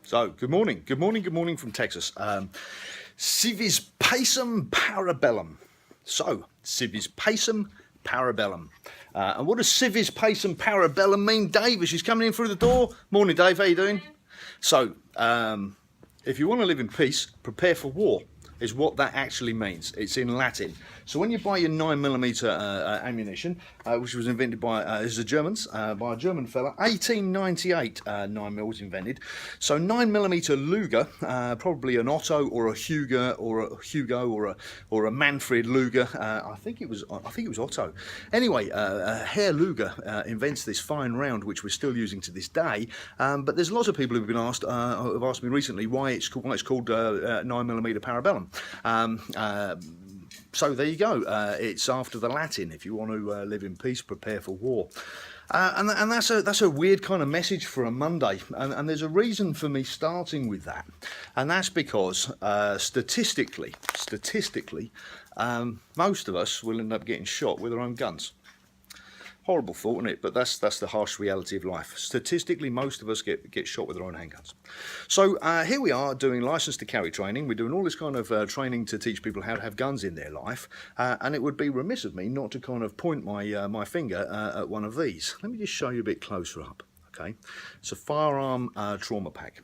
So, good morning from Texas. Civis pacem parabellum. So, civis pacem parabellum. And what does civis pacem parabellum mean, Dave, as she's coming in through the door? Morning, Dave, how you doing? So, if you want to live in peace, prepare for war, is what that actually means. It's in Latin. So when you buy your 9mm ammunition, which was invented by this is the Germans, by a German fella, 1898 9mm was invented. So 9mm Luger, probably an Otto or a Hugo or a Manfred Luger. I think it was Otto. Anyway, Herr Luger invents this fine round which we're still using to this day. But there's lots of people who've been asked, have asked me recently why it's called 9mm Parabellum. So there you go. It's after the Latin. If you want to live in peace, prepare for war. And that's a weird kind of message for a Monday. And there's a reason for me starting with that. And that's because statistically, most of us will end up getting shot with our own guns. Horrible thought, isn't it? But that's the harsh reality of life. Statistically, most of us get shot with their own handguns. So here we are doing license to carry training. We're doing all this kind of training to teach people how to have guns in their life. And it would be remiss of me not to kind of point my finger at one of these. Let me just show you a bit closer up. Okay, it's a firearm trauma pack.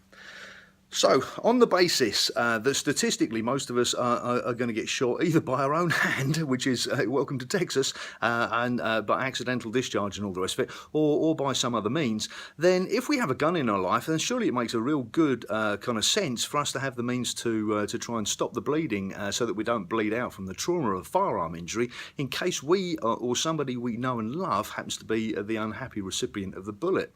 So, on the basis that statistically most of us are going to get shot either by our own hand, which is welcome to Texas, and by accidental discharge and all the rest of it, or by some other means, then if we have a gun in our life, then surely it makes a real good kind of sense for us to have the means to try and stop the bleeding so that we don't bleed out from the trauma of a firearm injury in case we or somebody we know and love happens to be the unhappy recipient of the bullet.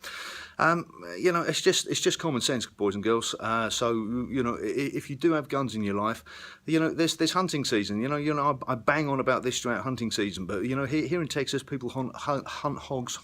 You know, it's just common sense, boys and girls. So you know, if you do have guns in your life, you know, there's hunting season. You know, I bang on about this throughout hunting season, but you know, here in Texas, people hunt hugs.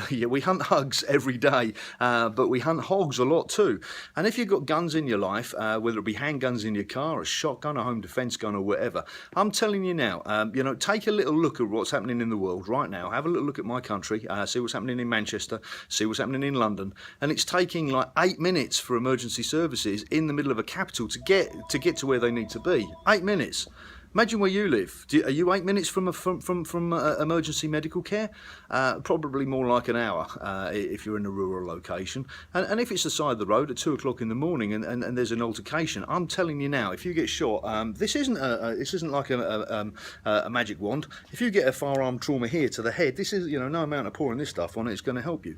Yeah, we hunt hugs every day, but we hunt hogs a lot too. And if you've got guns in your life, whether it be handguns in your car, a shotgun, a home defense gun, or whatever, I'm telling you now, you know, take a little look at what's happening in the world right now. Have a little look at my country. See what's happening in Manchester. See what's happening in London, and it's taking like 8 minutes for emergency services in the middle of a capital to get to where they need to be. 8 minutes. Imagine where you live. Are you 8 minutes from emergency medical care? Probably more like an hour if you're in a rural location. And if it's the side of the road at 2 o'clock in the morning and there's an altercation, I'm telling you now, if you get shot, this isn't like a magic wand. If you get a firearm trauma here to the head, this is, you know, no amount of pouring this stuff on it is going to help you.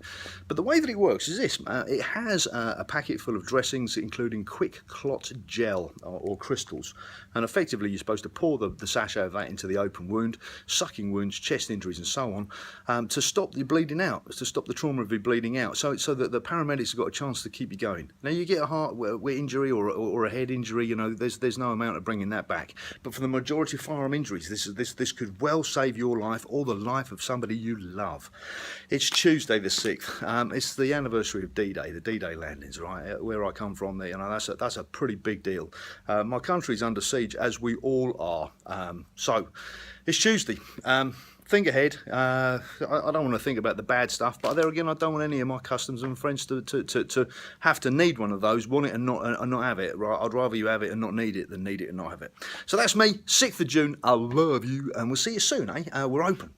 But the way that it works is this: it has a packet full of dressings, including quick clot gel or crystals, and effectively you're supposed to pour the sachet of that into the open wound, sucking wounds, chest injuries and so on, to stop the bleeding out, to stop the trauma of you bleeding out, so that the paramedics have got a chance to keep you going. Now you get a heart injury or a head injury, you know, there's no amount of bringing that back. But for the majority of firearm injuries, this could well save your life or the life of somebody you love. It's Tuesday the 6th. It's the anniversary of D-Day, the D-Day landings, right? Where I come from, you know, that's a pretty big deal. My country's under siege, as we all are. So it's Tuesday. Think ahead. I don't want to think about the bad stuff, but there again, I don't want any of my customers and friends to have to need one of those, want it and not have it. Right? I'd rather you have it and not need it than need it and not have it. So that's me, 6th of June. I love you, and we'll see you soon. We're open.